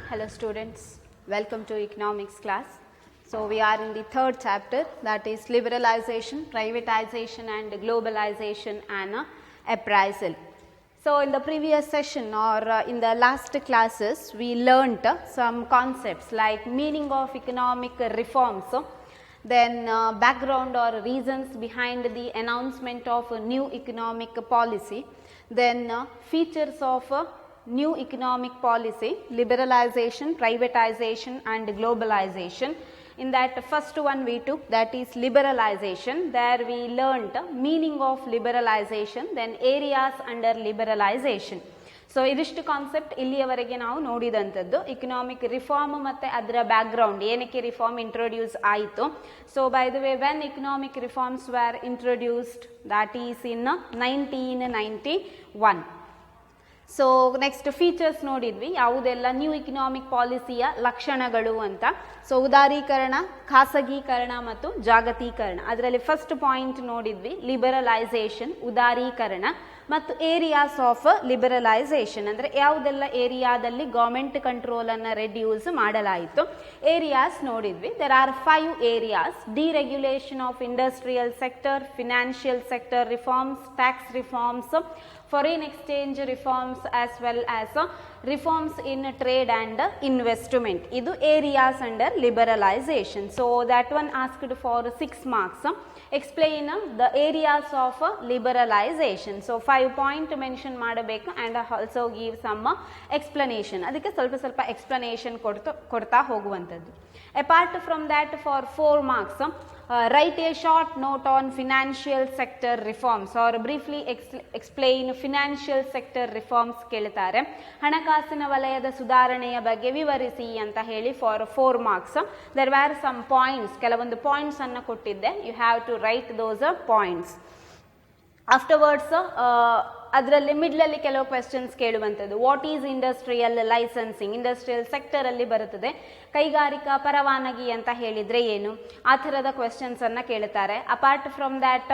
Hello students, welcome to economics class. So we are in the third chapter, that is liberalization, privatization and globalization and appraisal. So in the previous session or in the last classes we learnt some concepts like meaning of economic reforms, then background or reasons behind the announcement of a new economic policy, then features of new economic policy, liberalization, privatization and globalization. In that first one we took, that is liberalization. There we learnt meaning of liberalization, then areas under liberalization. So ಇದಿಷ್ಟು concept ಇಲ್ಲಿಯವರೆಗೆ ನಾವು ನೋಡಿದಂಥದ್ದು. Economic reform ಮತ್ತು ಅದರ background, ಏನಕ್ಕೆ reform introduce ಆಯಿತು. So by the way, when economic reforms where introduced, that is in 1991. So next features ನೋಡಿದ್ವಿ, ಯಾವುದೆಲ್ಲ new economic ಪಾಲಿಸಿಯ ಲಕ್ಷಣಗಳು ಅಂತ. ಸೊ ಉದಾರೀಕರಣ, ಖಾಸಗೀಕರಣ ಮತ್ತು ಜಾಗತೀಕರಣ. ಅದರಲ್ಲಿ ಫಸ್ಟ್ ಪಾಯಿಂಟ್ ನೋಡಿದ್ವಿ ಲಿಬರಲೈಸೇಷನ್, ಉದಾರೀಕರಣ ಮತ್ತು ಏರಿಯಾಸ್ ಆಫ್ ಲಿಬರಲೈಸೇಷನ್, ಅಂದರೆ ಯಾವುದೆಲ್ಲ ಏರಿಯಾದಲ್ಲಿ ಗೌರ್ಮೆಂಟ್ ಕಂಟ್ರೋಲನ್ನು ರೆಡ್ಯೂಸ್ ಮಾಡಲಾಯಿತು. ಏರಿಯಾಸ್ ನೋಡಿದ್ವಿ, there are 5 areas: deregulation of industrial sector, financial sector reforms, tax reforms, foreign exchange reforms as well as reforms in trade and investment. Idu areas under liberalization. So that one asked for 6 marks. Explain the areas of liberalization. So 5 point mention ಮಾಡಬೇಕು and also give some explanation. ಅದಕ್ಕೆ ಸ್ವಲ್ಪ explanation ಕೊಡ್ತಾ ಹೋಗುವಂಥದ್ದು. Apart from that, for 4 marks, write a short note on financial sector reforms or briefly explain financial sector reforms ಕೇಳ್ತಾರೆ. ಹಣಕಾಸಿನ ವಲಯದ ಸುಧಾರಣೆಯ ಬಗ್ಗೆ ವಿವರಿಸಿ ಅಂತ ಹೇಳಿ for 4 marks. there were some points, ಕೆಲವೊಂದು ಪಾಯಿಂಟ್ಸ್ ಅನ್ನು ಕೊಟ್ಟಿದ್ದೆ. you have to write those points. afterwards ಅದರಲ್ಲಿ ಮಿಡ್ಲಲ್ಲಿ ಕೆಲವು ಕ್ವೆಶನ್ಸ್ ಕೇಳುವಂಥದ್ದು. What is industrial licensing, industrial sector ಅಲ್ಲಿ ಬರುತ್ತದೆ. ಕೈಗಾರಿಕಾ ಪರವಾನಗಿ ಅಂತ ಹೇಳಿದ್ರೆ ಏನು, ಆ ಥರದ ಕ್ವೆಶನ್ಸ್ ಅನ್ನ ಕೇಳುತ್ತಾರೆ. Apart from that,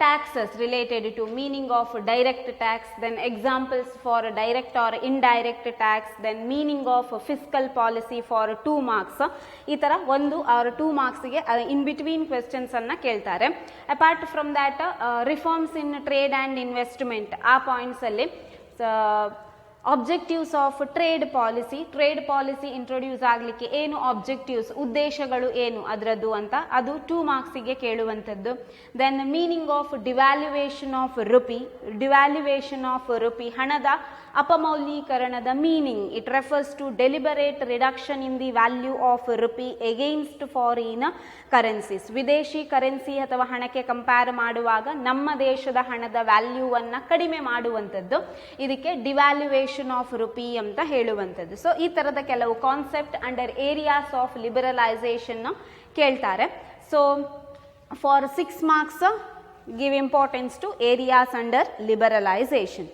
taxes related to meaning of direct tax, then examples for direct or indirect tax, then meaning of fiscal policy for 2 marks. ಈ ತರ 1 or 2 marksಗೆ ಇನ್ ಬಿಟ್ವೀನ್ ಕ್ವೆಶನ್ಸ್ ಅನ್ನ ಕೇಳ್ತಾರೆ. Apart from that, reforms in trade and investment, ಆ points ಅಲ್ಲಿ objectives of trade policy introduce ಆಗಲಿಕ್ಕೆ ಏನು objectives, ಉದ್ದೇಶಗಳು ಏನು ಅದರದ್ದು ಅಂತ, ಅದು 2 marksಗೆ ಕೇಳುವಂಥದ್ದು. Then meaning of devaluation of rupee, ಹಣದ ಅಪಮೌಲ್ಯೀಕರಣದ meaning. It refers to deliberate reduction in the value of rupee against foreign currencies. ವಿದೇಶಿ ಕರೆನ್ಸಿ ಅಥವಾ ಹಣಕ್ಕೆ ಕಂಪೇರ್ ಮಾಡುವಾಗ ನಮ್ಮ ದೇಶದ ಹಣದ ವ್ಯಾಲ್ಯೂವನ್ನು ಕಡಿಮೆ ಮಾಡುವಂಥದ್ದು, ಇದಕ್ಕೆ ಡಿವ್ಯಾಲ್ಯೂಯೇಷನ್ ಆಫ್ ರುಪಿ ಅಂತ ಹೇಳುವಂಥದ್ದು. ಸೊ ಈ ಥರದ ಕೆಲವು concept under areas of liberalisation ಕೇಳ್ತಾರೆ. So for 6 marks, give importance to areas under liberalization.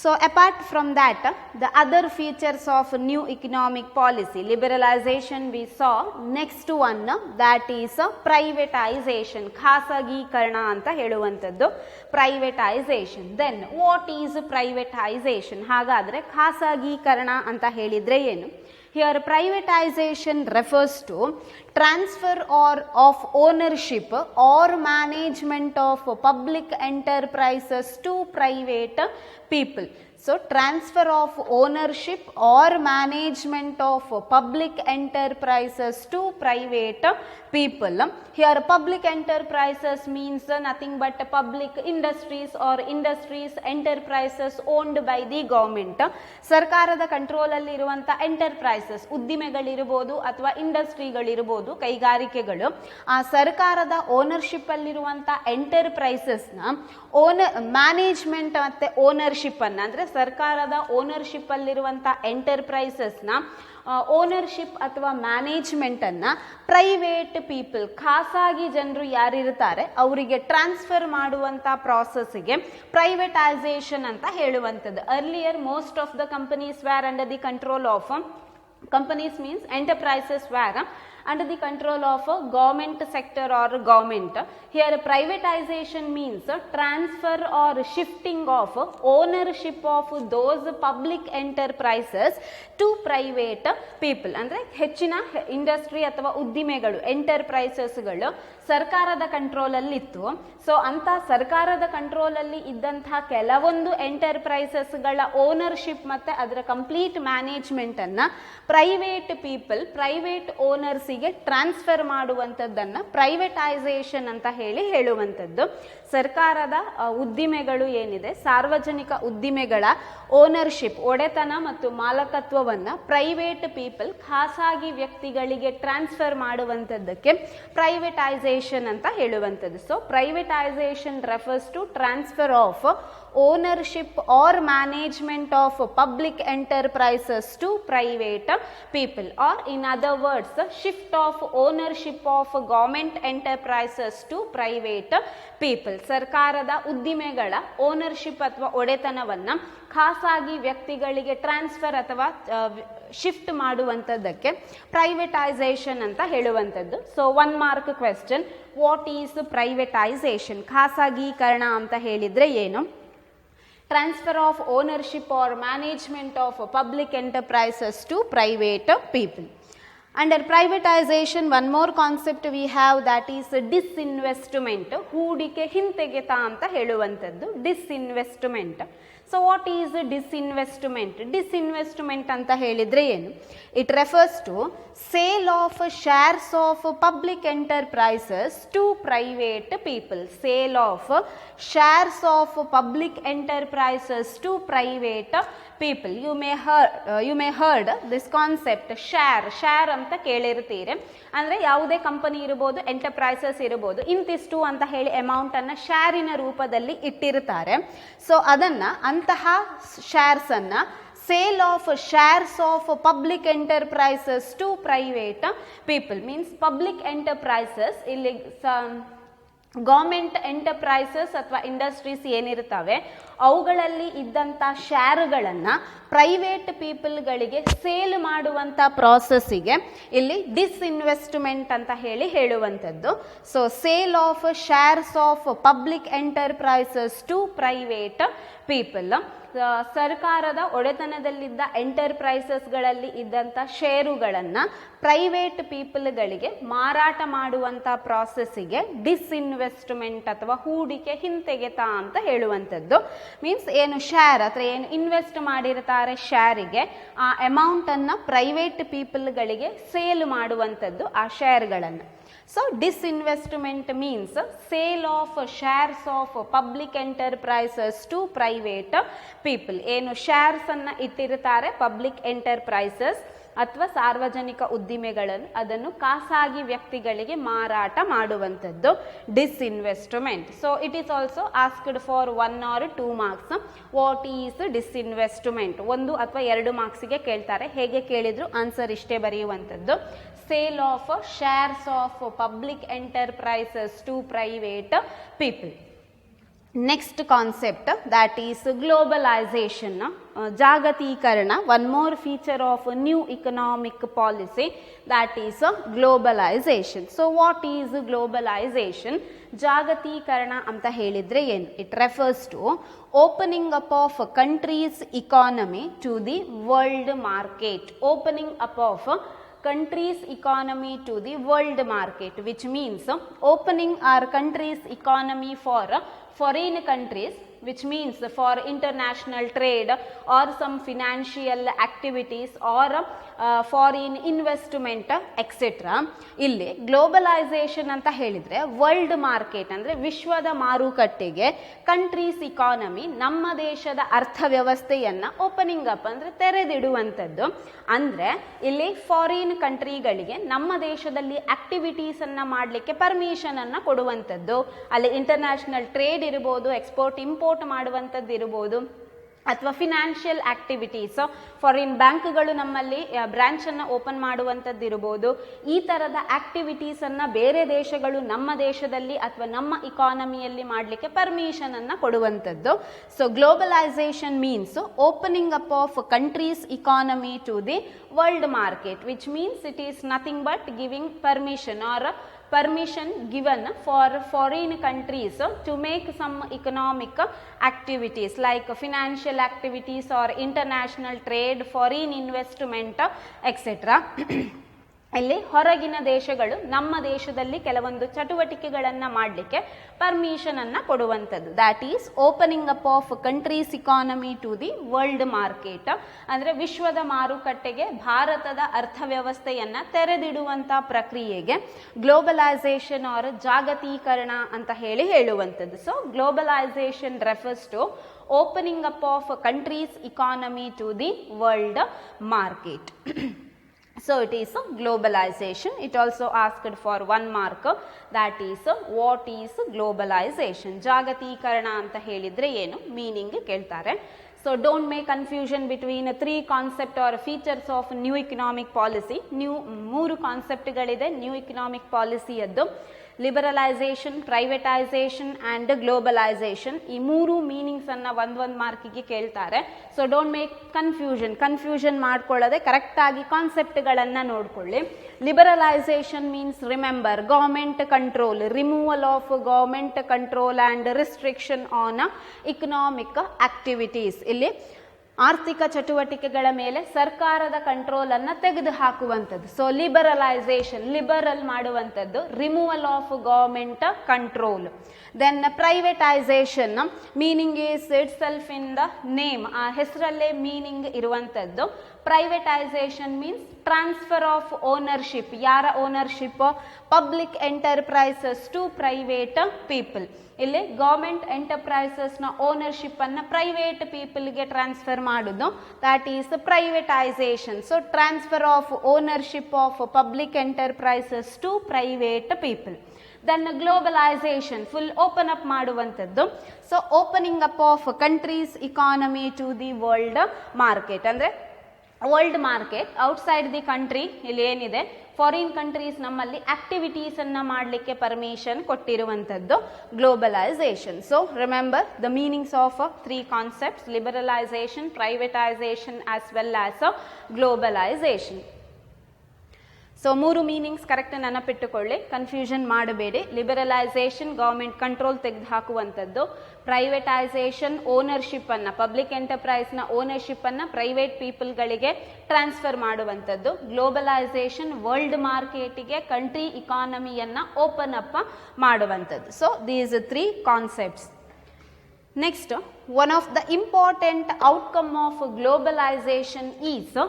So apart from that, the other features of new economic policy, liberalization we saw. Next one, that is privatization, ಖಾಸಗೀಕರಣ ಅಂತ ಹೇಳುವಂಥದ್ದು, privatization. Then what is privatization? ಹಾಗಾದ್ರೆ ಖಾಸಗೀಕರಣ ಅಂತ ಹೇಳಿದ್ರೆ ಏನು? Here privatization refers to transfer of ownership or management of public enterprises to private people. So transfer of ownership or management of public enterprises to private people. Here public enterprises means nothing but public industries or industries, enterprises owned by the government. ಸರ್ಕಾರದ control ಅಲ್ಲಿ ಇರುವಂತ enterprises, ಉದ್ದಿಮೆಗಳಿರಬಹುದು ಅಥವಾ ಇಂಡಸ್ಟ್ರಿಗಳಿರಬಹುದು, ಕೈಗಾರಿಕೆಗಳು, ಆ ಸರ್ಕಾರದ ownership ಅಲ್ಲಿರುವಂತ ಎಂಟರ್ಪ್ರೈಸಸ್ನ management ಮತ್ತೆ ownership ಅನ್ನ, ಅಂದ್ರೆ ಸರ್ಕಾರದ ಓನರ್ಶಿಪ್ ಅಲ್ಲಿರುವಂತ ಎಂಟರ್ಪ್ರೈಸಸ್ನ ಓನರ್ಶಿಪ್ ಅಥವಾ ಮ್ಯಾನೇಜ್ಮೆಂಟ್ ಅನ್ನ ಪ್ರೈವೇಟ್ ಪೀಪಲ್, ಖಾಸಗಿ ಜನರು ಯಾರಿರ್ತಾರೆ ಅವರಿಗೆ ಟ್ರಾನ್ಸ್ಫರ್ ಮಾಡುವಂತ ಪ್ರಾಸೆಸ್ಗೆ ಪ್ರೈವೇಟೈಸೇಷನ್ ಅಂತ ಹೇಳುವಂಥದ್ದು. Earlier most of the companies where under the control of, companies means enterprises were under the control of a government sector or government. Here privatization means transfer or shifting of ownership of those public enterprises to private people. ಅಂದರೆ ಹೆಚ್ಚಿನ industry ಅಥವಾ ಉದ್ದಿಮೆಗಳು ಎಂಟರ್ಪ್ರೈಸಸ್ಗಳು ಸರ್ಕಾರದ ಕಂಟ್ರೋಲಲ್ಲಿತ್ತು. So ಅಂತ ಸರ್ಕಾರದ ಕಂಟ್ರೋಲಲ್ಲಿ ಇದ್ದಂತಹ ಕೆಲವೊಂದು ಎಂಟರ್ಪ್ರೈಸಸ್ಗಳ ownership ಮತ್ತು ಅದರ ಕಂಪ್ಲೀಟ್ ಮ್ಯಾನೇಜ್ಮೆಂಟನ್ನು ಪ್ರೈವೇಟ್ ಪೀಪಲ್, ಪ್ರೈವೇಟ್ ಓನರ್ಸಿಗೆ ಟ್ರಾನ್ಸ್ಫರ್ ಮಾಡುವಂಥದ್ದನ್ನು ಪ್ರೈವೇಟೈಸೇಷನ್ ಅಂತ ಹೇಳುವಂಥದ್ದು. ಸರ್ಕಾರದ ಉದ್ದಿಮೆಗಳು ಏನಿದೆ, ಸಾರ್ವಜನಿಕ ಉದ್ದಿಮೆಗಳ ಓನರ್ಶಿಪ್, ಒಡೆತನ ಮತ್ತು ಮಾಲಕತ್ವವನ್ನು ಪ್ರೈವೇಟ್ ಪೀಪಲ್, ಖಾಸಗಿ ವ್ಯಕ್ತಿಗಳಿಗೆ ಟ್ರಾನ್ಸ್ಫರ್ ಮಾಡುವಂಥದ್ದಕ್ಕೆ ಪ್ರೈವೇಟೈಸೇಷನ್ ಅಂತ ಹೇಳುವಂಥದ್ದು. So privatisation refers to transfer of ownership or management of public enterprises to private people, or in other words shift of ownership of government enterprises to private people. ಸರ್ಕಾರದ ಉದ್ದಿಮೆಗಳ ownership ಅಥವಾ ಒಡೆತನವನ್ನು ಖಾಸಗಿ ವ್ಯಕ್ತಿಗಳಿಗೆ transfer ಅಥವಾ shift ಮಾಡುವಂಥದ್ದಕ್ಕೆ privatisation ಅಂತ ಹೇಳುವಂಥದ್ದು. So 1 mark question, what is privatisation? ಖಾಸಗೀಕರಣ ಅಂತ ಹೇಳಿದರೆ ಏನು? Transfer of ownership or management of public enterprises to private people. Under privatization, one more concept we have, that is disinvestment. ಹೂಡಿಕೆ ಹಿಂತೆಗೆತ ಅಂತ ಹೇಳುವಂಥದ್ದು disinvestment. So what is disinvestment? Disinvestment ಅಂತ ಹೇಳಿದರೆ ಏನು? It refers to sale of shares of public enterprises to private people. Sale of shares of public enterprises to private people. You may heard this concept share ಅಂತ ಕೇಳಿರ್ತೀರಿ. ಅಂದರೆ ಯಾವುದೇ company ಇರ್ಬೋದು, enterprises ಇರ್ಬೋದು, ಇಂತಿಷ್ಟು ಅಂತ ಹೇಳಿ ಅಮೌಂಟನ್ನು ಶೇರಿನ ರೂಪದಲ್ಲಿ ಇಟ್ಟಿರ್ತಾರೆ. ಸೊ ಅದನ್ನು, ಅಂತಹ ಶೇರ್ಸನ್ನು, sale of shares of public enterprises to private people means public enterprises, ಇಲ್ಲಿ ಗೌರ್ಮೆಂಟ್ ಎಂಟರ್ಪ್ರೈಸಸ್ ಅಥವಾ ಇಂಡಸ್ಟ್ರೀಸ್ ಏನಿರ್ತವೆ ಅವುಗಳಲ್ಲಿ ಇದ್ದಂಥ ಶೇರುಗಳನ್ನು ಪ್ರೈವೇಟ್ ಪೀಪಲ್ಗಳಿಗೆ ಸೇಲ್ ಮಾಡುವಂಥ ಪ್ರಾಸೆಸ್ಸಿಗೆ ಇಲ್ಲಿ ಡಿಸ್ಇನ್ವೆಸ್ಟ್ಮೆಂಟ್ ಅಂತ ಹೇಳುವಂಥದ್ದು. So sale of shares of public enterprises to private people. ಸರ್ಕಾರದ ಒಡೆತನದಲ್ಲಿದ್ದ ಎಂಟರ್ಪ್ರೈಸಸ್ಗಳಲ್ಲಿ ಇದ್ದಂಥ ಷೇರುಗಳನ್ನು ಪ್ರೈವೇಟ್ ಪೀಪಲ್ಗಳಿಗೆ ಮಾರಾಟ ಮಾಡುವಂಥ ಪ್ರಾಸೆಸ್ಸಿಗೆ ಡಿಸ್ಇನ್ವೆಸ್ಟ್ಮೆಂಟ್ ಅಥವಾ ಹೂಡಿಕೆ ಹಿಂತೆಗೆತ ಅಂತ ಹೇಳುವಂಥದ್ದು. ಮೀನ್ಸ್ ಏನು ಶೇರ್ ಅಥವಾ ಏನು ಇನ್ವೆಸ್ಟ್ ಮಾಡಿರ್ತಾರೆ ಶೇರಿಗೆ, ಆ ಅಮೌಂಟನ್ನು ಪ್ರೈವೇಟ್ ಪೀಪಲ್ಗಳಿಗೆ ಸೇಲ್ ಮಾಡುವಂಥದ್ದು ಆ ಶೇರ್ಗಳನ್ನು. So disinvestment means sale of shares of public enterprises to private people. ಏನು ಶೇರ್ಸ್ ಅನ್ನು ಇಟ್ಟಿರ್ತಾರೆ ಪಬ್ಲಿಕ್ ಎಂಟರ್ಪ್ರೈಸಸ್ ಅಥವಾ ಸಾರ್ವಜನಿಕ ಉದ್ದಿಮೆಗಳನ್ನು, ಅದನ್ನು ಖಾಸಗಿ ವ್ಯಕ್ತಿಗಳಿಗೆ ಮಾರಾಟ ಮಾಡುವಂಥದ್ದು disinvestment. So it is also asked for 1 or 2 marks. What is disinvestment? 1 ಅಥವಾ 2 ಮಾರ್ಕ್ಸಿಗೆ ಕೇಳ್ತಾರೆ. ಹೇಗೆ ಕೇಳಿದ್ರು ಆನ್ಸರ್ ಇಷ್ಟೇ ಬರೆಯುವಂಥದ್ದು. Sale of shares of public enterprises to private people. Next concept, that is globalisation, ಜಾಗತೀಕರಣ. One more feature of new economic policy, that is globalisation. So what is globalisation? ಜಾಗತೀಕರಣ ಅಂತ ಹೇಳಿದರೆ ಏನು? It refers to opening up of countries economy to the world market. Opening up of country's economy to the world market, which means opening our country's economy for foreign countries, which means for international trade or some financial activities or foreign investment etc. ಇಲ್ಲಿ globalisation ಅಂತ ಹೇಳಿದರೆ world market ಅಂದರೆ ವಿಶ್ವದ ಮಾರುಕಟ್ಟೆಗೆ countries economy, ನಮ್ಮ ದೇಶದ ಅರ್ಥವ್ಯವಸ್ಥೆಯನ್ನು opening up ಅಂದರೆ ತೆರೆದಿಡುವಂಥದ್ದು. ಅಂದರೆ ಇಲ್ಲಿ ಫಾರಿನ್ ಕಂಟ್ರಿಗಳಿಗೆ ನಮ್ಮ ದೇಶದಲ್ಲಿ ಆಕ್ಟಿವಿಟೀಸನ್ನು ಮಾಡಲಿಕ್ಕೆ ಪರ್ಮಿಷನನ್ನು ಕೊಡುವಂಥದ್ದು. ಅಲ್ಲಿ ಇಂಟರ್ನ್ಯಾಷನಲ್ ಟ್ರೇಡ್ ಇರ್ಬೋದು, ಎಕ್ಸ್ಪೋರ್ಟ್ ಇಂಪೋರ್ಟ್ ಮಾಡುವಂಥದ್ದು ಇರ್ಬೋದು, ಅಥವಾ ಫಿನಾನ್ಷಿಯಲ್ ಆಕ್ಟಿವಿಟೀಸ್, ಫಾರಿನ್ ಬ್ಯಾಂಕ್ಗಳು ನಮ್ಮಲ್ಲಿ ಬ್ರಾಂಚನ್ನು ಓಪನ್ ಮಾಡುವಂಥದ್ದು ಇರ್ಬೋದು. ಈ ಥರದ ಆಕ್ಟಿವಿಟೀಸನ್ನು ಬೇರೆ ದೇಶಗಳು ನಮ್ಮ ದೇಶದಲ್ಲಿ ಅಥವಾ ನಮ್ಮ ಇಕಾನಮಿಯಲ್ಲಿ ಮಾಡಲಿಕ್ಕೆ ಪರ್ಮಿಷನನ್ನು ಕೊಡುವಂಥದ್ದು. So globalisation means opening up of countries economy to the world market, which means it is nothing but giving permission or permission given for foreign countries to make some economic activities like financial activities or international trade, foreign investment, etc. ಇಲ್ಲಿ ಹೊರಗಿನ ದೇಶಗಳು ನಮ್ಮ ದೇಶದಲ್ಲಿ ಕೆಲವೊಂದು ಚಟುವಟಿಕೆಗಳನ್ನು ಮಾಡಲಿಕ್ಕೆ permission ಅನ್ನು ಕೊಡುವಂಥದ್ದು. That is opening up of countries economy to the world market. ಅಂದರೆ ವಿಶ್ವದ ಮಾರುಕಟ್ಟೆಗೆ ಭಾರತದ ಅರ್ಥವ್ಯವಸ್ಥೆಯನ್ನು ತೆರೆದಿಡುವಂಥ ಪ್ರಕ್ರಿಯೆಗೆ ಗ್ಲೋಬಲೈಸೇಷನ್ ಆರ್ ಜಾಗತೀಕರಣ ಅಂತ ಹೇಳುವಂಥದ್ದು. So globalisation refers to opening up of countries economy to the world market. So it is globalization. It also asked for 1 mark, that is what is globalization. ಜಾಗತೀಕರಣ ಅಂತ ಹೇಳಿದ್ರೆ ಏನು ಮೀನಿಂಗ್ ಕೇಳ್ತಾರೆ. So don't make confusion between 3 concept or features of new economic policy. New 3 ಕಾನ್ಸೆಪ್ಟ್ಗಳಿದೆ new economic ಪಾಲಿಸಿಯದ್ದು. Liberalisation, privatisation and globalisation. ಈ 3 ಮೀನಿಂಗ್ಸನ್ನು ಒಂದೊಂದು ಮಾರ್ಕಿಗೆ ಕೇಳ್ತಾರೆ. ಸೊ ಡೋಂಟ್ ಮೇಕ್ ಕನ್ಫ್ಯೂಷನ್ ಮಾಡ್ಕೊಳ್ಳದೆ ಕರೆಕ್ಟಾಗಿ ಕಾನ್ಸೆಪ್ಟ್ಗಳನ್ನು ನೋಡ್ಕೊಳ್ಳಿ. Liberalisation means remember government control, removal of government control and restriction on economic activities. ಇಲ್ಲಿ ಆರ್ಥಿಕ ಚಟುವಟಿಕೆಗಳ ಮೇಲೆ ಸರ್ಕಾರದ ಕಂಟ್ರೋಲ್ ಅನ್ನು ತೆಗೆದು ಹಾಕುವಂಥದ್ದು. ಸೊ ಲಿಬರಲೈಸೇಷನ್, ಲಿಬರಲ್ ಮಾಡುವಂಥದ್ದು, removal of government control. Then privatisation, meaning is itself in the name, ಆ ಹೆಸರಲ್ಲೇ ಮೀನಿಂಗ್ ಇರುವಂಥದ್ದು. Privatisation means transfer of ownership. ಯಾರ ownership? Public enterprises to private people. ಇಲ್ಲಿ ಗೌರ್ಮೆಂಟ್ ಎಂಟರ್ಪ್ರೈಸಸ್ನ ಓನರ್ಶಿಪ್ ಅನ್ನು ಪ್ರೈವೇಟ್ ಪೀಪಲ್ಗೆ transfer ಮಾಡುದು, that is privatisation. So transfer of ownership of public enterprises to private people. Then globalisation, full open up ಮಾಡುವಂಥದ್ದು. So opening up of countries economy to the world market. ಅಂದರೆ world market outside the country, ಇಲ್ಲಿ ಏನಿದೆ foreign countries ನಮ್ಮಲ್ಲಿ activities ಅನ್ನ ಮಾಡಲಿಕ್ಕೆ permission ಕೊಟ್ಟಿರುವಂಥದ್ದು globalisation. So remember the meanings of 3 concepts: liberalisation, privatisation as well as globalisation. So 3 meanings correct ನೆನಪಿಟ್ಟುಕೊಳ್ಳಿ, confusion ಮಾಡಬೇಡಿ. Liberalisation government control ತೆಗೆದು ಹಾಕುವಂಥದ್ದು, ಪ್ರೈವೇಟೈಸೇಷನ್ ಓನರ್ಶಿಪ್ ಅನ್ನು, ಪಬ್ಲಿಕ್ ಎಂಟರ್ಪ್ರೈಸ್ನ ಓನರ್ಶಿಪ್ ಅನ್ನು ಪ್ರೈವೇಟ್ ಪೀಪಲ್ಗಳಿಗೆ ಟ್ರಾನ್ಸ್ಫರ್ ಮಾಡುವಂಥದ್ದು, ಗ್ಲೋಬಲೈಸೇಷನ್ ವರ್ಲ್ಡ್ ಮಾರ್ಕೆಟಿಗೆ ಕಂಟ್ರಿ ಇಕಾನಮಿಯನ್ನು ಓಪನ್ ಅಪ್ ಮಾಡುವಂಥದ್ದು. So these 3 concepts. Next, one of the important outcome of globalisation is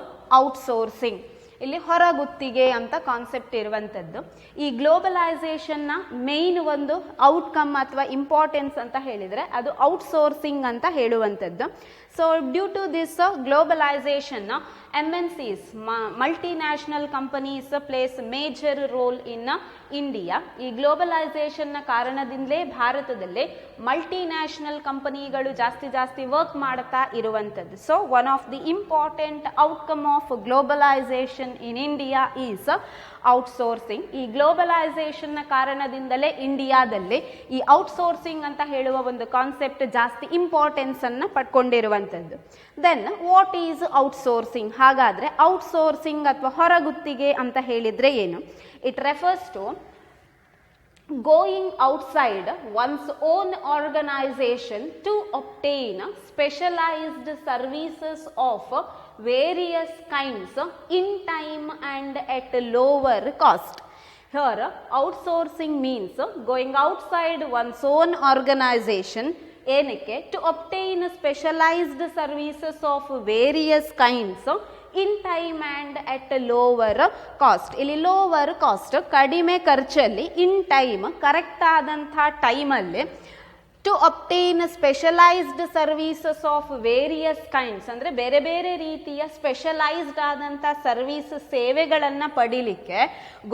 outsourcing. ಇಲ್ಲಿ ಹೊರಗುತ್ತಿಗೆ ಅಂತ ಕಾನ್ಸೆಪ್ಟ್ ಇರುವಂಥದ್ದು. ಈ ಗ್ಲೋಬಲೈಸೇಷನ್ನ ಮೇನ್ ಒಂದು ಔಟ್ಕಮ್ ಅಥವಾ ಇಂಪಾರ್ಟೆನ್ಸ್ ಅಂತ ಹೇಳಿದರೆ ಅದು ಔಟ್ಸೋರ್ಸಿಂಗ್ ಅಂತ ಹೇಳುವಂಥದ್ದು. So due to this globalisation, MNCs, multinational companies plays major role in India. ಈ ಗ್ಲೋಬಲೈಸೇಷನ್ನ ಕಾರಣದಿಂದಲೇ ಭಾರತದಲ್ಲಿ ಮಲ್ಟಿನ್ಯಾಷನಲ್ ಕಂಪನಿಗಳು ಜಾಸ್ತಿ ವರ್ಕ್ ಮಾಡ್ತಾ ಇರುವಂಥದ್ದು. So one of the important outcome of globalisation in India is outsourcing. ಈ ಗ್ಲೋಬಲೈಸೇಷನ್ನ ಕಾರಣದಿಂದಲೇ ಇಂಡಿಯಾದಲ್ಲಿ ಈ ಔಟ್ಸೋರ್ಸಿಂಗ್ ಅಂತ ಹೇಳುವ ಒಂದು ಕಾನ್ಸೆಪ್ಟ್ ಜಾಸ್ತಿ ಇಂಪಾರ್ಟೆನ್ಸ್ ಅನ್ನು ಪಡ್ಕೊಂಡಿರುವಂಥದ್ದು. Then what is outsourcing? ಹಾಗಾದರೆ ಔಟ್ಸೋರ್ಸಿಂಗ್ ಅಥವಾ ಹೊರಗುತ್ತಿಗೆ ಅಂತ ಹೇಳಿದರೆ ಏನು? It refers to going outside one's own organization to obtain specialized services of various kinds in time and at lower cost. Here outsourcing means going outside one's own organization ಏನಕ್ಕೆ? to obtain specialized services of various kinds in time and at lower cost. ಇಲ್ಲಿ lower cost ಕಡಿಮೆ ಖರ್ಚಲ್ಲಿ, in time correct ಆದಂಥ ಟೈಮಲ್ಲಿ, to obtain specialised services of various kinds ಅಂದರೆ ಬೇರೆ ಬೇರೆ ರೀತಿಯ ಸ್ಪೆಷಲೈಸ್ಡ್ ಆದಂಥ ಸರ್ವೀಸ್ ಸೇವೆಗಳನ್ನು ಪಡೀಲಿಕ್ಕೆ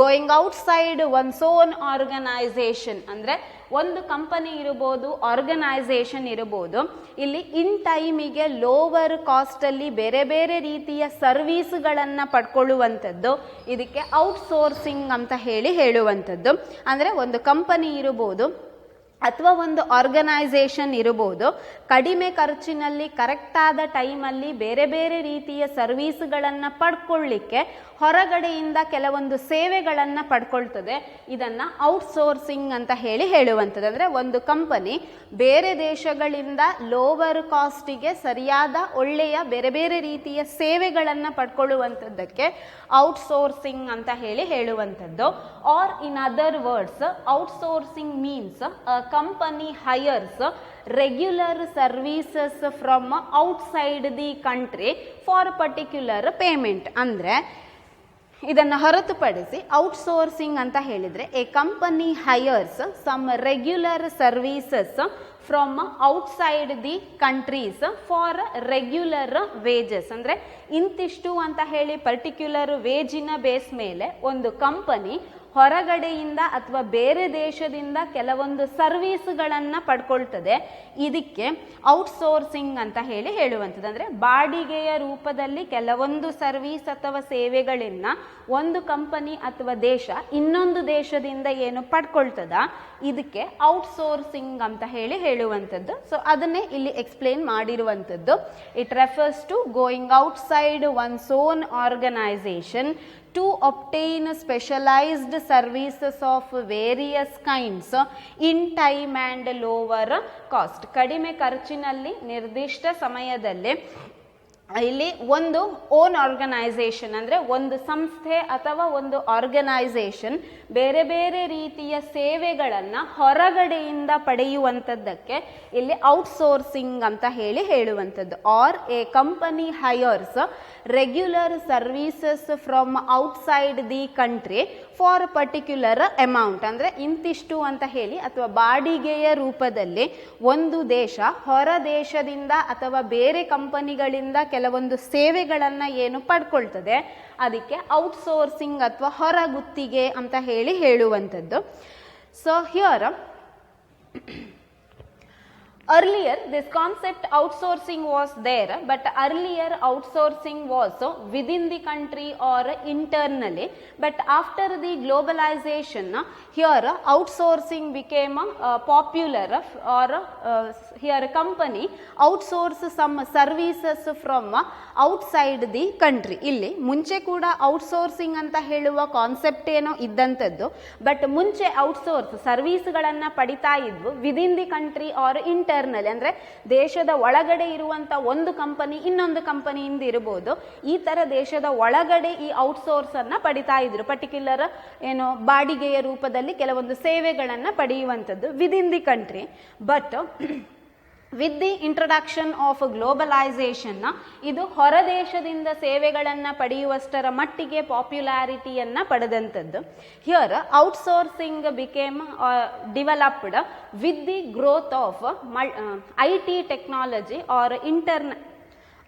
going outside one's own organisation ಅಂದರೆ ಒಂದು ಕಂಪನಿ ಇರ್ಬೋದು, ಆರ್ಗನೈಸೇಷನ್ ಇರ್ಬೋದು, ಇಲ್ಲಿ ಇನ್ ಟೈಮಿಗೆ ಲೋವರ್ ಕಾಸ್ಟಲ್ಲಿ ಬೇರೆ ಬೇರೆ ರೀತಿಯ ಸರ್ವೀಸ್ಗಳನ್ನು ಪಡ್ಕೊಳ್ಳುವಂಥದ್ದು, ಇದಕ್ಕೆ ಔಟ್ಸೋರ್ಸಿಂಗ್ ಅಂತ ಹೇಳುವಂಥದ್ದು. ಅಂದರೆ ಒಂದು ಕಂಪನಿ ಇರ್ಬೋದು ಅಥವಾ ಒಂದು ಆರ್ಗನೈಸೇಷನ್ ಇರ್ಬೋದು, ಕಡಿಮೆ ಖರ್ಚಿನಲ್ಲಿ ಕರೆಕ್ಟಾದ ಟೈಮಲ್ಲಿ ಬೇರೆ ಬೇರೆ ರೀತಿಯ ಸರ್ವೀಸ್ಗಳನ್ನು ಪಡ್ಕೊಳ್ಳಿಕ್ಕೆ ಹೊರಗಡೆಯಿಂದ ಕೆಲವೊಂದು ಸೇವೆಗಳನ್ನು ಪಡ್ಕೊಳ್ತದೆ. ಇದನ್ನು ಔಟ್ಸೋರ್ಸಿಂಗ್ ಅಂತ ಹೇಳುವಂಥದ್ದು. ಅಂದರೆ ಒಂದು ಕಂಪನಿ ಬೇರೆ ದೇಶಗಳಿಂದ ಲೋವರ್ ಕಾಸ್ಟಿಗೆ ಸರಿಯಾದ ಒಳ್ಳೆಯ ಬೇರೆ ಬೇರೆ ರೀತಿಯ ಸೇವೆಗಳನ್ನು ಪಡ್ಕೊಳ್ಳುವಂಥದ್ದಕ್ಕೆ ಔಟ್ಸೋರ್ಸಿಂಗ್ ಅಂತ ಹೇಳುವಂಥದ್ದು. Or in other words, outsourcing means company hires regular services from outside the country for particular payment. ಅಂದರೆ ಇದನ್ನು ಹೊರತುಪಡಿಸಿ ಔಟ್ಸೋರ್ಸಿಂಗ್ ಅಂತ ಹೇಳಿದರೆ a company hires some regular services from outside the countries for regular wages. ಅಂದರೆ ಇಂತಿಷ್ಟು ಅಂತ ಹೇಳಿ particular ವೇಜಿನ base ಮೇಲೆ ಒಂದು ಕಂಪನಿ ಹೊರಗಡೆಯಿಂದ ಅಥವಾ ಬೇರೆ ದೇಶದಿಂದ ಕೆಲವೊಂದು ಸರ್ವೀಸ್ಗಳನ್ನು ಪಡ್ಕೊಳ್ತದೆ. ಇದಕ್ಕೆ ಔಟ್ಸೋರ್ಸಿಂಗ್ ಅಂತ ಹೇಳುವಂಥದ್ದು. ಅಂದರೆ ಬಾಡಿಗೆಯ ರೂಪದಲ್ಲಿ ಕೆಲವೊಂದು ಸರ್ವೀಸ್ ಅಥವಾ ಸೇವೆಗಳನ್ನು ಒಂದು ಕಂಪನಿ ಅಥವಾ ದೇಶ ಇನ್ನೊಂದು ದೇಶದಿಂದ ಏನು ಪಡ್ಕೊಳ್ತದ, ಇದಕ್ಕೆ ಔಟ್ಸೋರ್ಸಿಂಗ್ ಅಂತ ಹೇಳುವಂಥದ್ದು. ಸೊ ಅದನ್ನೇ ಇಲ್ಲಿ ಎಕ್ಸ್ಪ್ಲೇನ್ ಮಾಡಿರುವಂಥದ್ದು. It refers to going outside one's own organisation to obtain specialized services of various kinds in time and lower cost. ಕಡಿಮೆ ಖರ್ಚಿನಲ್ಲಿ ನಿರ್ದಿಷ್ಟ ಸಮಯದಲ್ಲಿ ಇಲ್ಲಿ ಒಂದು ಓನ್ ಆರ್ಗನೈಸೇಷನ್ ಅಂದರೆ ಒಂದು ಸಂಸ್ಥೆ ಅಥವಾ ಒಂದು ಆರ್ಗನೈಸೇಷನ್ ಬೇರೆ ಬೇರೆ ರೀತಿಯ ಸೇವೆಗಳನ್ನು ಹೊರಗಡೆಯಿಂದ ಪಡೆಯುವಂಥದ್ದಕ್ಕೆ ಇಲ್ಲಿ ಔಟ್ಸೋರ್ಸಿಂಗ್ ಅಂತ ಹೇಳುವಂಥದ್ದು. Or a company hires regular services from outside the country for particular amount. ಅಂದರೆ ಇಂತಿಷ್ಟು ಅಂತ ಹೇಳಿ ಅಥವಾ ಬಾಡಿಗೆಯ ರೂಪದಲ್ಲಿ ಒಂದು ದೇಶ ಹೊರ ದೇಶದಿಂದ ಅಥವಾ ಬೇರೆ ಕಂಪನಿಗಳಿಂದ ಕೆಲವೊಂದು ಸೇವೆಗಳನ್ನು ಏನು ಪಡ್ಕೊಳ್ತದೆ, ಅದಕ್ಕೆ ಔಟ್ಸೋರ್ಸಿಂಗ್ ಅಥವಾ ಹೊರಗುತ್ತಿಗೆ ಅಂತ ಹೇಳುವಂಥದ್ದು. So here earlier this concept outsourcing was there, but earlier outsourcing was within the country or internally, but after the globalization here outsourcing became popular, or here a company outsource some services from outside the country. ಇಲ್ಲಿ ಮುಂಚೆ ಕೂಡ outsourcing ಅಂತ ಹೇಳುವ concept ಏನೋ ಇದ್ದಂಥದ್ದು, but ಮುಂಚೆ outsource ಸರ್ವೀಸ್ಗಳನ್ನು ಪಡಿತಾ ಇದ್ವು within the country or internal. ಅಂದರೆ ದೇಶದ ಒಳಗಡೆ ಇರುವಂಥ ಒಂದು ಕಂಪನಿ ಇನ್ನೊಂದು ಕಂಪನಿಯಿಂದ ಇರ್ಬೋದು, ಈ ಥರ ದೇಶದ ಒಳಗಡೆ ಈ ಔಟ್ಸೋರ್ಸ್ ಅನ್ನು ಪಡಿತಾ ಇದ್ರು. ಪರ್ಟಿಕ್ಯುಲರ್ ಏನು ಬಾಡಿಗೆಯ ರೂಪದಲ್ಲಿ ಕೆಲವೊಂದು ಸೇವೆಗಳನ್ನು ಪಡೆಯುವಂಥದ್ದು within the country. But with the introduction of globalisation ಇದು ಹೊರದೇಶದಿಂದ ಸೇವೆಗಳನ್ನು ಪಡೆಯುವಷ್ಟರ ಮಟ್ಟಿಗೆ ಪಾಪ್ಯುಲಾರಿಟಿಯನ್ನು ಪಡೆದಂಥದ್ದು. Here outsourcing became developed with the growth of IT technology or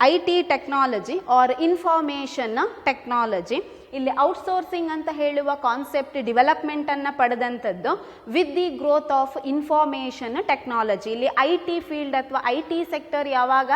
IT technology or information technology. ಇಲ್ಲಿ ಔಟ್ಸೋರ್ಸಿಂಗ್ ಅಂತ ಹೇಳುವ ಕಾನ್ಸೆಪ್ಟ್ ಡೆವಲಪ್ಮೆಂಟ್ ಅನ್ನು ಪಡೆದಂಥದ್ದು with the growth of information technology. ಇಲ್ಲಿ IT ಫೀಲ್ಡ್ ಅಥವಾ IT ಸೆಕ್ಟರ್ ಯಾವಾಗ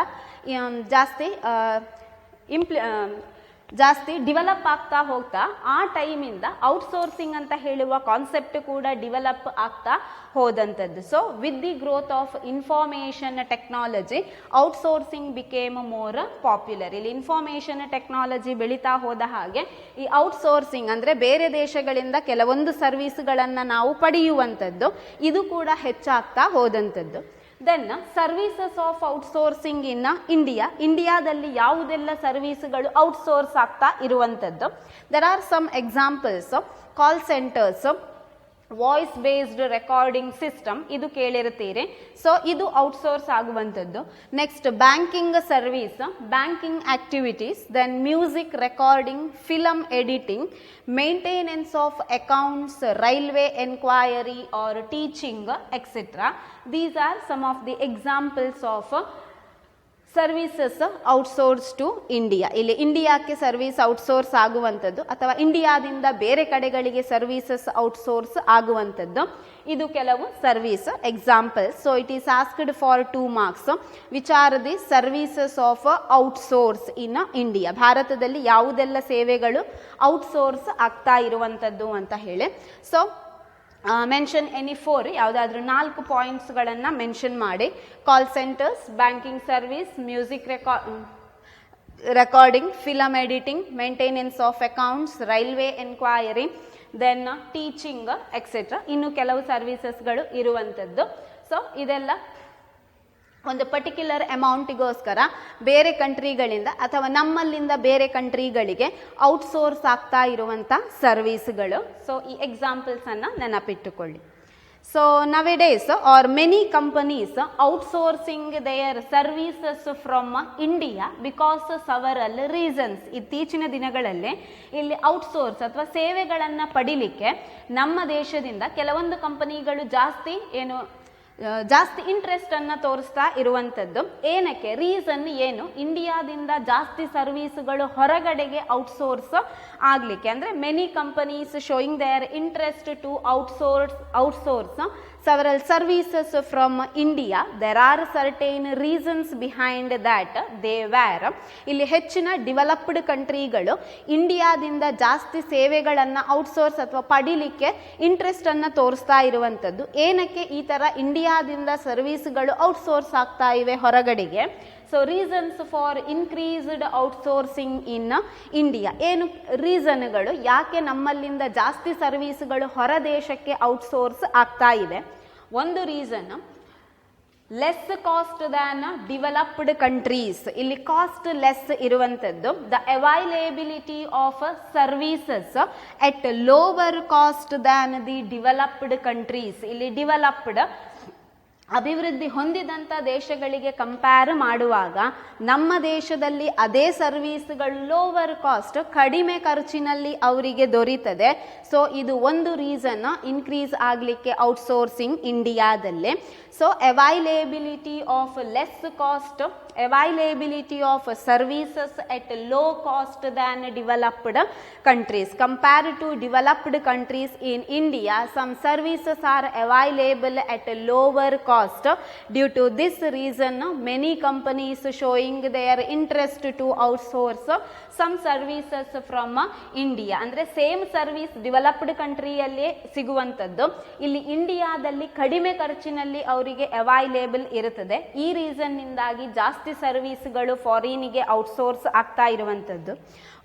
ಜಾಸ್ತಿ ಡೆವಲಪ್ ಆಗ್ತಾ ಹೋಗ್ತಾ ಆ ಟೈಮಿಂದ ಔಟ್ಸೋರ್ಸಿಂಗ್ ಅಂತ ಹೇಳುವ ಕಾನ್ಸೆಪ್ಟ್ ಕೂಡ ಡೆವಲಪ್ ಆಗ್ತಾ ಹೋದಂಥದ್ದು. So with the growth of information technology outsourcing became more popular. ಇಲ್ಲಿ ಇನ್ಫಾರ್ಮೇಷನ್ ಟೆಕ್ನಾಲಜಿ ಬೆಳೀತಾ ಹೋದ ಹಾಗೆ ಈ ಔಟ್ಸೋರ್ಸಿಂಗ್ ಅಂದರೆ ಬೇರೆ ದೇಶಗಳಿಂದ ಕೆಲವೊಂದು ಸರ್ವೀಸ್ಗಳನ್ನು ನಾವು ಪಡೆಯುವಂಥದ್ದು ಇದು ಕೂಡ ಹೆಚ್ಚಾಗ್ತಾ ಹೋದಂಥದ್ದು. Then services of outsourcing in ಇಂಡಿಯಾದಲ್ಲಿ ಯಾವುದೆಲ್ಲ ಸರ್ವೀಸ್ಗಳು ಔಟ್ಸೋರ್ಸ್ ಆಗ್ತಾ ಇರುವಂಥದ್ದು. There are some examples. Call centres, voice based recording system ಇದು ಕೇಳಿರ್ತೀರಿ. ಸೊ ಇದು ಔಟ್ಸೋರ್ಸ್ ಆಗುವಂಥದ್ದು. Next banking service, banking activities, then music recording, film editing, maintenance of accounts, railway enquiry or teaching etcetera. These are some of the examples of services outsource to India. ಇಲ್ಲಿ ಇಂಡಿಯಾಕ್ಕೆ service outsource ಆಗುವಂಥದ್ದು ಅಥವಾ ಇಂಡಿಯಾದಿಂದ ಬೇರೆ ಕಡೆಗಳಿಗೆ services outsource ಆಗುವಂಥದ್ದು, ಇದು ಕೆಲವು service examples. So it is asked for 2 marks. Which are the services of outsource in India. ಭಾರತದಲ್ಲಿ ಯಾವುದೆಲ್ಲ ಸೇವೆಗಳು ಔಟ್ಸೋರ್ಸ್ ಆಗ್ತಾ ಇರುವಂಥದ್ದು ಅಂತ ಹೇಳಿ. ಸೊ ಮೆನ್ಷನ್ ಎನಿ 4, ಯಾವುದಾದ್ರೂ 4 ಪಾಯಿಂಟ್ಸ್ಗಳನ್ನು ಮೆನ್ಷನ್ ಮಾಡಿ. Call centres, banking service, music recording, film editing, maintenance of accounts, railway enquiry, then teaching etcetera. ಇನ್ನು ಕೆಲವು ಸರ್ವಿಸಸ್ಗಳು ಇರುವಂಥದ್ದು. ಸೊ ಇದೆಲ್ಲ ಒಂದು ಪರ್ಟಿಕ್ಯುಲರ್ ಅಮೌಂಟಿಗೋಸ್ಕರ ಬೇರೆ ಕಂಟ್ರಿಗಳಿಂದ ಅಥವಾ ನಮ್ಮಲ್ಲಿಂದ ಬೇರೆ ಕಂಟ್ರಿಗಳಿಗೆ ಔಟ್ಸೋರ್ಸ್ ಆಗ್ತಾ ಇರುವಂಥ ಸರ್ವೀಸ್ಗಳು. ಸೊ ಈ ಎಕ್ಸಾಂಪಲ್ಸನ್ನು ನೆನಪಿಟ್ಟುಕೊಳ್ಳಿ. So nowadays are many companies outsourcing their services from India because several reasons. ಇತ್ತೀಚಿನ ದಿನಗಳಲ್ಲಿ ಇಲ್ಲಿ ಔಟ್ಸೋರ್ಸ್ ಅಥವಾ ಸೇವೆಗಳನ್ನು ಪಡಿಲಿಕ್ಕೆ ನಮ್ಮ ದೇಶದಿಂದ ಕೆಲವೊಂದು ಕಂಪನಿಗಳು ಜಾಸ್ತಿ ಇಂಟ್ರೆಸ್ಟ್ ಅನ್ನು ತೋರಿಸ್ತಾ ಇರುವಂಥದ್ದು. ಏನಕ್ಕೆ, ರೀಸನ್ ಏನು? ಇಂಡಿಯಾದಿಂದ ಜಾಸ್ತಿ ಸರ್ವೀಸ್ಗಳು ಹೊರಗಡೆಗೆ ಔಟ್ಸೋರ್ಸ್ ಆಗಲಿಕ್ಕೆ, ಅಂದರೆ many companies showing their interest to outsource several services from India. There are certain reasons behind that. They were, ಇಲ್ಲಿ ಹೆಚ್ಚಿನ ಡೆವಲಪ್ಡ್ ಕಂಟ್ರಿಗಳು ಇಂಡಿಯಾದಿಂದ ಜಾಸ್ತಿ ಸೇವೆಗಳನ್ನು ಔಟ್ಸೋರ್ಸ್ ಅಥವಾ ಪಡಿಲಿಕ್ಕೆ ಇಂಟ್ರೆಸ್ಟ್ ಅನ್ನು ತೋರಿಸ್ತಾ ಇರುವಂಥದ್ದು. ಏನಕ್ಕೆ ಈ ಥರ ಇಂಡಿಯಾದಿಂದ ಸರ್ವೀಸ್ಗಳು ಔಟ್ಸೋರ್ಸ್ ಆಗ್ತಾ ಇವೆ ಹೊರಗಡೆಗೆ? So reasons for increased outsourcing in India. ಏನು ರೀಸನ್ಗಳು, ಯಾಕೆ ನಮ್ಮಲ್ಲಿಂದ ಜಾಸ್ತಿ ಸರ್ವೀಸ್ಗಳು ಹೊರ ದೇಶಕ್ಕೆ ಔಟ್ಸೋರ್ಸ್ ಆಗ್ತಾ ಇದೆ? ಒಂದು reason, less cost than developed countries. ಇಲ್ಲಿ ಕಾಸ್ಟ್ ಲೆಸ್ ಇರುವಂಥದ್ದು. The availability of services at lower cost than the developed countries. ಇಲ್ಲಿ ಡೆವಲಪ್ಡ್ ಅಭಿವೃದ್ಧಿ ಹೊಂದಿದಂಥ ದೇಶಗಳಿಗೆ ಕಂಪೇರ್ ಮಾಡುವಾಗ ನಮ್ಮ ದೇಶದಲ್ಲಿ ಅದೇ ಸರ್ವೀಸ್ಗಳು ಲೋವರ್ ಕಾಸ್ಟ್, ಕಡಿಮೆ ಖರ್ಚಿನಲ್ಲಿ ಅವರಿಗೆ ದೊರೀತದೆ. ಸೊ ಇದು ಒಂದು ರೀಸನ್ ಇನ್ಕ್ರೀಸ್ ಆಗಲಿಕ್ಕೆ ಔಟ್ಸೋರ್ಸಿಂಗ್ ಇಂಡಿಯಾದಲ್ಲಿ. So availability of less cost, availability of services at low cost than developed countries. Compared to developed countries in India, some services are available at a lower cost. Due to this reason, many companies showing their interest to outsource some services from India. ಅಂದರೆ same service developed ಕಂಟ್ರಿಯಲ್ಲೇ ಸಿಗುವಂಥದ್ದು ಇಲ್ಲಿ ಇಂಡಿಯಾದಲ್ಲಿ ಕಡಿಮೆ ಖರ್ಚಿನಲ್ಲಿ ಅವರಿಗೆ available ಇರುತ್ತದೆ. ಈ ರೀಸನ್ನಿಂದಾಗಿ ಜಾಸ್ತಿ ಸರ್ವಿಸ್ಗಳು ಫಾರಿನಿಗೆ ಔಟ್ಸೋರ್ಸ್ ಆಗ್ತಾ ಇರುವಂಥದ್ದು.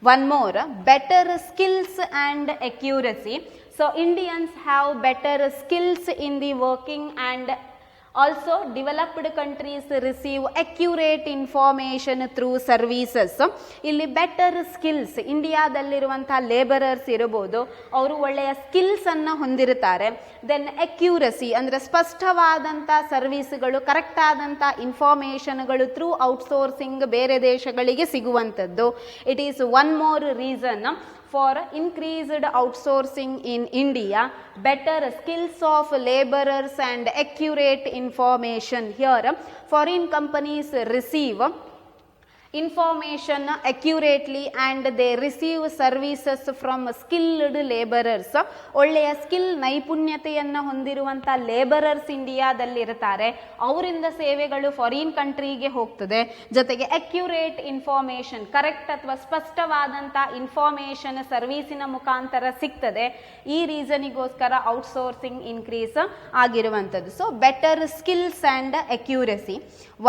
One more, better skills and accuracy. So Indians have better skills in the working and also developed countries receive accurate information through services. ಇಲ್ಲಿ ಬೆಟರ್ ಸ್ಕಿಲ್ಸ್, ಇಂಡಿಯಾದಲ್ಲಿರುವಂಥ ಲೇಬರರ್ಸ್ ಇರಬಹುದು, ಅವರು ಒಳ್ಳೆಯ ಸ್ಕಿಲ್ಸನ್ನು ಹೊಂದಿರುತ್ತಾರೆ. ದೆನ್ ಅಕ್ಯುರಸಿ ಅಂದರೆ ಸ್ಪಷ್ಟವಾದಂಥ ಸರ್ವಿಸ್ಗಳು, ಕರೆಕ್ಟ್ ಆದಂಥ ಇನ್ಫಾರ್ಮೇಷನ್ಗಳು ಥ್ರೂ ಔಟ್ಸೋರ್ಸಿಂಗ್ ಬೇರೆ ದೇಶಗಳಿಗೆ ಸಿಗುವಂಥದ್ದು. It is one more reason for increased outsourcing in India. Better skills of laborers and accurate information. Here foreign companies receive information accurately and they receive services from skilled laborers. ಒಳ್ಳೆಯ skill, ನೈಪುಣ್ಯತೆಯನ್ನು ಹೊಂದಿರುವಂಥ labourers ಇಂಡಿಯಾದಲ್ಲಿ ಇರ್ತಾರೆ. ಅವರಿಂದ ಸೇವೆಗಳು foreign ಕಂಟ್ರಿಗೆ ಹೋಗ್ತದೆ. ಜೊತೆಗೆ accurate information, correct ಅಥವಾ ಸ್ಪಷ್ಟವಾದಂಥ information ಸರ್ವೀಸಿನ ಮುಖಾಂತರ ಸಿಗ್ತದೆ. ಈ ರೀಸನಿಗೋಸ್ಕರ ಔಟ್ಸೋರ್ಸಿಂಗ್ ಇನ್ಕ್ರೀಸ್ ಆಗಿರುವಂಥದ್ದು. So better skills and accuracy.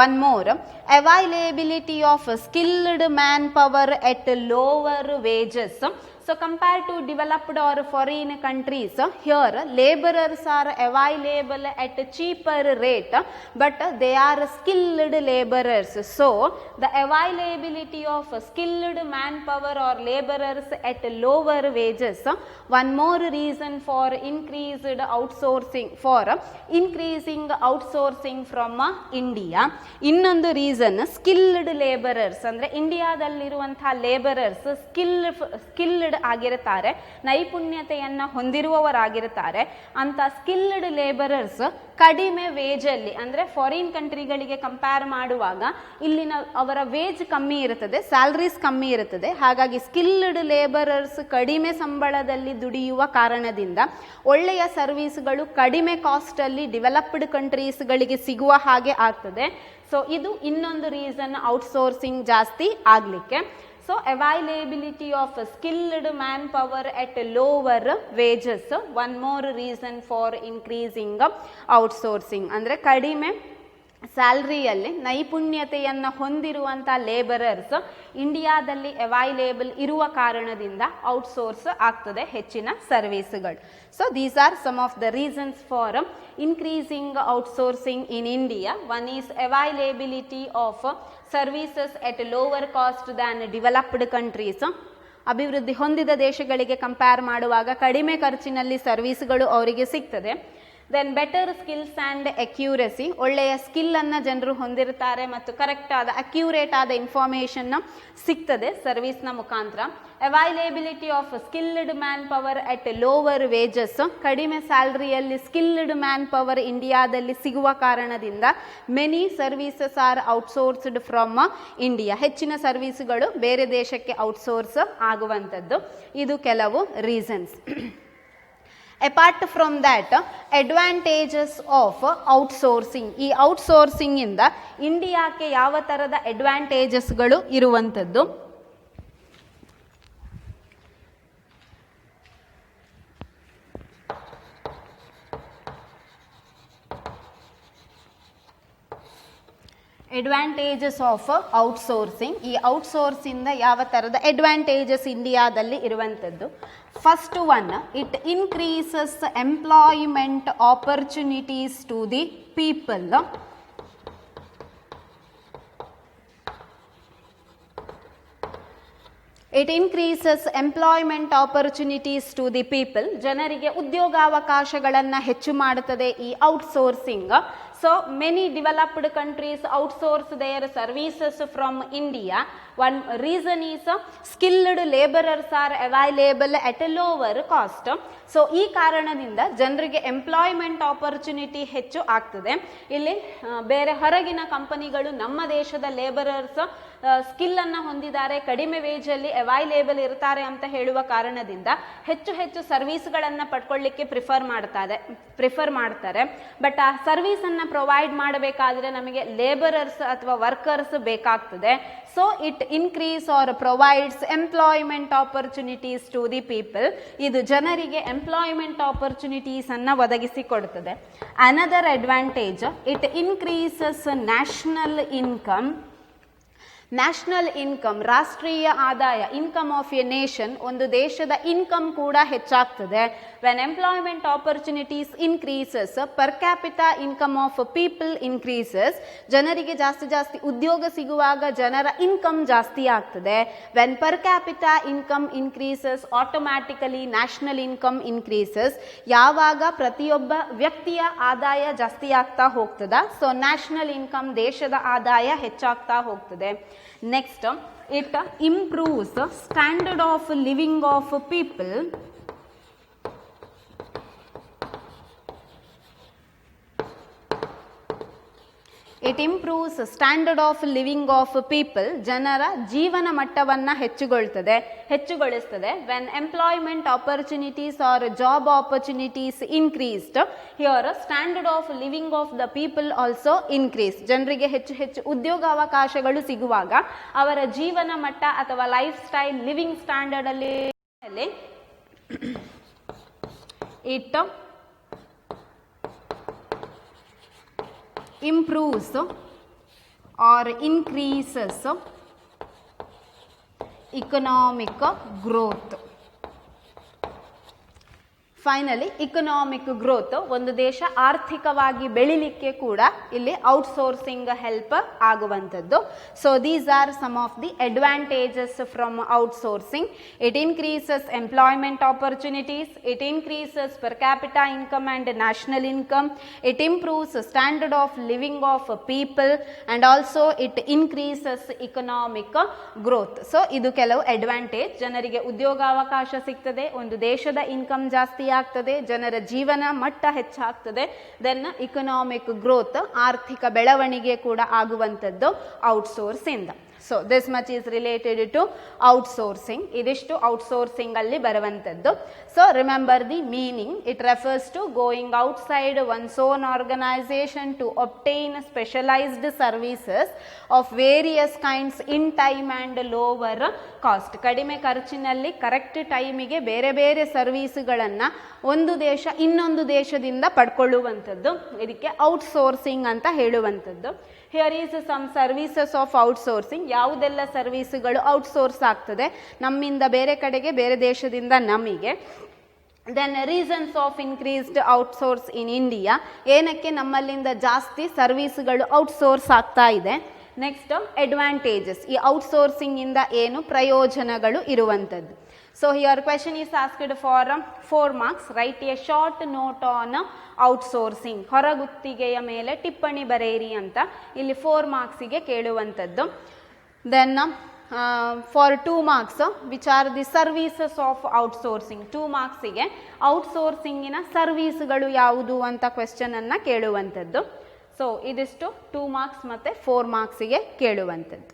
One more, availability of skilled manpower at lower wages. So compared to developed or foreign countries, here laborers are available at cheaper rate, but they are skilled laborers. So the availability of skilled manpower or laborers at lower wages, one more reason for increased outsourcing, for increasing outsourcing from India. ಇನ್ನೊಂದು reason skilled labourers, ಅಂದರೆ ಇಂಡಿಯಾದಲ್ಲಿರುವಂಥ labourers skilled ಆಗಿರುತ್ತಾರೆ, ನೈಪುಣ್ಯತೆಯನ್ನು ಹೊಂದಿರುವವರಾಗಿರುತ್ತಾರೆ. ಅಂತ skilled labourers ಕಡಿಮೆ ವೇಜಲ್ಲಿ, ಅಂದರೆ foreign ಕಂಟ್ರಿಗಳಿಗೆ compare ಮಾಡುವಾಗ ಇಲ್ಲಿನ ಅವರ wage ಕಮ್ಮಿ ಇರುತ್ತದೆ, ಸ್ಯಾಲ್ರೀಸ್ ಕಮ್ಮಿ ಇರುತ್ತದೆ. ಹಾಗಾಗಿ ಸ್ಕಿಲ್ಡ್ ಲೇಬರರ್ಸ್ ಕಡಿಮೆ ಸಂಬಳದಲ್ಲಿ ದುಡಿಯುವ ಕಾರಣದಿಂದ ಒಳ್ಳೆಯ ಸರ್ವಿಸ್ಗಳು ಕಡಿಮೆ ಕಾಸ್ಟಲ್ಲಿ ಡೆವಲಪ್ಡ್ ಕಂಟ್ರೀಸ್ಗಳಿಗೆ ಸಿಗುವ ಹಾಗೆ ಆಗ್ತದೆ. ಸೊ ಇದು ಇನ್ನೊಂದು ರೀಸನ್ ಔಟ್ಸೋರ್ಸಿಂಗ್ ಜಾಸ್ತಿ ಆಗಲಿಕ್ಕೆ. So availability of skilled manpower at lower wages, one more reason for increasing outsourcing. ಅಂದರೆ ಕಡಿಮೆ ಸ್ಯಾಲ್ರಿಯಲ್ಲಿ ನೈಪುಣ್ಯತೆಯನ್ನು ಹೊಂದಿರುವಂಥ ಲೇಬರರ್ಸ್ ಇಂಡಿಯಾದಲ್ಲಿ ಅವೈಲೇಬಲ್ ಇರುವ ಕಾರಣದಿಂದ ಔಟ್ಸೋರ್ಸ್ ಆಗ್ತದೆ ಹೆಚ್ಚಿನ ಸರ್ವಿಸ್ಗಳು. So these are some of the reasons for increasing outsourcing in India. One is availability of services at lower cost than developed countries. ಅಭಿವೃದ್ಧಿ ಹೊಂದಿದ ದೇಶಗಳಿಗೆ ಕಂಪೇರ್ ಮಾಡುವಾಗ ಕಡಿಮೆ ಖರ್ಚಿನಲ್ಲಿ ಸರ್ವಿಸ್ಗಳು ಅವರಿಗೆ ಸಿಗ್ತದೆ. Then better skills and accuracy, ಒಳ್ಳೆಯ ಸ್ಕಿಲ್ಲನ್ನು ಜನರು ಹೊಂದಿರ್ತಾರೆ ಮತ್ತು ಕರೆಕ್ಟ್ ಆದ ಅಕ್ಯೂರೇಟ್ ಆದ ಇನ್ಫಾರ್ಮೇಷನ್ನ ಸಿಗ್ತದೆ ಸರ್ವಿಸ್ನ ಮುಖಾಂತರ. Availability of skilled manpower at lower wages, ಕಡಿಮೆ ಸ್ಯಾಲ್ರಿಯಲ್ಲಿ ಸ್ಕಿಲ್ಡ್ ಮ್ಯಾನ್ ಪವರ್ ಇಂಡಿಯಾದಲ್ಲಿ ಸಿಗುವ ಕಾರಣದಿಂದ many services are outsourced from India, ಹೆಚ್ಚಿನ ಸರ್ವಿಸ್ಗಳು ಬೇರೆ ದೇಶಕ್ಕೆ ಔಟ್ಸೋರ್ಸ್ ಆಗುವಂಥದ್ದು. ಇದು ಕೆಲವು reasons. Apart from that advantages of outsourcing, ಈ ಔಟ್ಸೋರ್ಸಿಂಗ್ ಇಂದ ಇಂಡಿಯಾಕ್ಕೆ ಯಾವ ಥರದ ಅಡ್ವಾಂಟೇಜಸ್ಗಳು ಇರುವಂಥದ್ದು? ಅಡ್ವಾಂಟೇಜಸ್ ಆಫ್ ಔಟ್ಸೋರ್ಸಿಂಗ್, ಈ ಔಟ್ಸೋರ್ಸಿಂದ ಯಾವ ಥರದ ಅಡ್ವಾಂಟೇಜಸ್ ಇಂಡಿಯಾದಲ್ಲಿ ಇರುವಂಥದ್ದು? First one, it increases employment opportunities to the people. It increases employment opportunities to the people, ಜನರಿಗೆ ಉದ್ಯೋಗಾವಕಾಶಗಳನ್ನು ಹೆಚ್ಚು ಮಾಡುತ್ತದೆ ಈ outsourcing. So many developed countries outsource their services from India. One reason is skilled laborers are available at a lower cost. So ಈ ಕಾರಣದಿಂದ ಜನರಿಗೆ employment opportunity ಹೆಚ್ಚು ಆಗ್ತದೆ. ಇಲ್ಲಿ ಬೇರೆ ಹೊರಗಿನ ಕಂಪನಿಗಳು ನಮ್ಮ ದೇಶದ ಲೇಬರರ್ಸ್ ಸ್ಕಿಲ್ಲನ್ನು ಹೊಂದಿದ್ದಾರೆ, ಕಡಿಮೆ ವೇಜಲ್ಲಿ ಅವೈಲೇಬಲ್ ಇರ್ತಾರೆ ಅಂತ ಹೇಳುವ ಕಾರಣದಿಂದ ಹೆಚ್ಚು ಹೆಚ್ಚು ಸರ್ವಿಸ್ಗಳನ್ನು ಪಡ್ಕೊಳ್ಳಿಕ್ಕೆ ಪ್ರಿಫರ್ ಮಾಡ್ತಾರೆ. ಬಟ್ ಆ ಸರ್ವಿಸನ್ನು ಪ್ರೊವೈಡ್ ಮಾಡಬೇಕಾದ್ರೆ ನಮಗೆ ಲೇಬರರ್ಸ್ ಅಥವಾ ವರ್ಕರ್ಸ್ ಬೇಕಾಗ್ತದೆ. So it increase or provides employment opportunities to the people, ಇದು ಜನರಿಗೆ ಎಂಪ್ಲಾಯ್ಮೆಂಟ್ ಆಪರ್ಚುನಿಟೀಸ್ ಅನ್ನು ಒದಗಿಸಿಕೊಡುತ್ತದೆ. Another advantage, it increases national income. National income, ರಾಷ್ಟ್ರೀಯ ಆದಾಯ, ಇನ್ಕಮ್ ಆಫ್ ಎ ನೇಷನ್, ಒಂದು ದೇಶದ ಇನ್ಕಮ್ ಕೂಡ ಹೆಚ್ಚಾಗ್ತದೆ. When employment opportunities increases, per capita income of people increases, ಜನರಿಗೆ ಜಾಸ್ತಿ ಉದ್ಯೋಗ ಸಿಗುವಾಗ ಜನರ ಇನ್ಕಮ್ ಜಾಸ್ತಿ ಆಗ್ತದೆ. When per capita income increases automatically national income increases, ಯಾವಾಗ ಪ್ರತಿಯೊಬ್ಬ ವ್ಯಕ್ತಿಯ ಆದಾಯ ಜಾಸ್ತಿ ಆಗ್ತಾ ಹೋಗ್ತದ, ಸೊ ನ್ಯಾಷನಲ್ ಇನ್ಕಮ್ ದೇಶದ ಆದಾಯ ಹೆಚ್ಚಾಗ್ತಾ ಹೋಗ್ತದೆ. Next, it improves the standard of living of people. It improves standard of living of people, ಜನರ ಜೀವನ ಮಟ್ಟವನ್ನು ಹೆಚ್ಚುಗೊಳಿಸ್ತದೆ. When employment opportunities or job opportunities increased, here standard of living of the people also increase. ಜನರಿಗೆ ಹೆಚ್ಚು ಉದ್ಯೋಗಾವಕಾಶಗಳು ಸಿಗುವಾಗ ಅವರ ಜೀವನ ಮಟ್ಟ ಅಥವಾ ಲೈಫ್ ಸ್ಟೈಲ್, ಲಿವಿಂಗ್ ಸ್ಟ್ಯಾಂಡರ್ಡ್ ಅಲ್ಲಿ it improves or increases economic growth. Finally economic growth, ಒಂದು ದೇಶ ಆರ್ಥಿಕವಾಗಿ ಬೆಳಿಲಿಕ್ಕೆ ಕೂಡ ಇಲ್ಲಿ ಔಟ್ಸೋರ್ಸಿಂಗ್ ಹೆಲ್ಪ್ ಆಗುವಂಥದ್ದು. So these are some of the advantages from outsourcing. It increases employment opportunities, it increases per capita income and national income, it improves standard of living of people and also it increases economic growth. So ಇದು ಕೆಲವು advantage. ಜನರಿಗೆ ಉದ್ಯೋಗಾವಕಾಶ ಸಿಗ್ತದೆ, ಒಂದು ದೇಶದ income ಜಾಸ್ತಿ ಆಗ್ತದೆ, ಜನರ ಜೀವನ ಮಟ್ಟ ಹೆಚ್ಚಾಗ್ತದೆ, ದೆನ್ ಇಕನಾಮಿಕ್ ಗ್ರೋತ್ ಆರ್ಥಿಕ ಬೆಳವಣಿಗೆ ಕೂಡ ಆಗುವಂಥದ್ದು ಔಟ್ಸೋರ್ಸ್ ಇಂದ. So this much is related to outsourcing. ಇದಿಷ್ಟು ಔಟ್ಸೋರ್ಸಿಂಗ್ ಅಲ್ಲಿ ಬರುವಂಥದ್ದು. So remember the meaning. It refers to going outside one's own organisation to obtain specialised services of various kinds in time and lower cost. ಕಡಿಮೆ ಖರ್ಚಿನಲ್ಲಿ correct ಟೈಮಿಗೆ ಬೇರೆ ಬೇರೆ ಸರ್ವೀಸ್ಗಳನ್ನು ಒಂದು ದೇಶ ಇನ್ನೊಂದು ದೇಶದಿಂದ ಪಡ್ಕೊಳ್ಳುವಂಥದ್ದು, ಇದಕ್ಕೆ ಔಟ್ಸೋರ್ಸಿಂಗ್ ಅಂತ ಹೇಳುವಂಥದ್ದು. Here is some services of outsourcing. ಯಾವುದೆಲ್ಲ ಸರ್ವೀಸ್ಗಳು ಔಟ್ಸೋರ್ಸ್ ಆಗ್ತದೆ ನಮ್ಮಿಂದ ಬೇರೆ ಕಡೆಗೆ, ಬೇರೆ ದೇಶದಿಂದ ನಮಗೆ. Then reasons of increased outsource in India. ಏನಕ್ಕೆ ನಮ್ಮಲ್ಲಿಂದ ಜಾಸ್ತಿ ಸರ್ವೀಸ್ಗಳು ಔಟ್ಸೋರ್ಸ್ ಆಗ್ತಾ ಇದೆ. ನೆಕ್ಸ್ಟ್ ಅಡ್ವಾಂಟೇಜಸ್, ಈ ಔಟ್ಸೋರ್ಸಿಂಗ್ ಇಂದ ಏನು ಪ್ರಯೋಜನಗಳು ಇರುವಂಥದ್ದು. So here question is asked for 4 marks. Write a short note on outsourcing. ಹೊರಗುತ್ತಿಗೆಯ ಮೇಲೆ ಟಿಪ್ಪಣಿ ಬರೆಯಿರಿ ಅಂತ ಇಲ್ಲಿ 4 marksಗೆ ಕೇಳುವಂಥದ್ದು. Then for 2 marks which are the services of outsourcing. 2 marksಗೆ ಔಟ್ಸೋರ್ಸಿಂಗಿನ ಸರ್ವೀಸ್ಗಳು ಯಾವುದು ಅಂತ ಕ್ವೆಶ್ಚನ್ ಅನ್ನ ಕೇಳುವಂಥದ್ದು. ಸೊ ಇದಿಷ್ಟು 2 marks ಮತ್ತು 4 marksಗೆ ಕೇಳುವಂಥದ್ದು.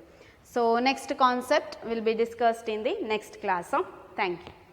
So next concept will be discussed in the next class. Thank you.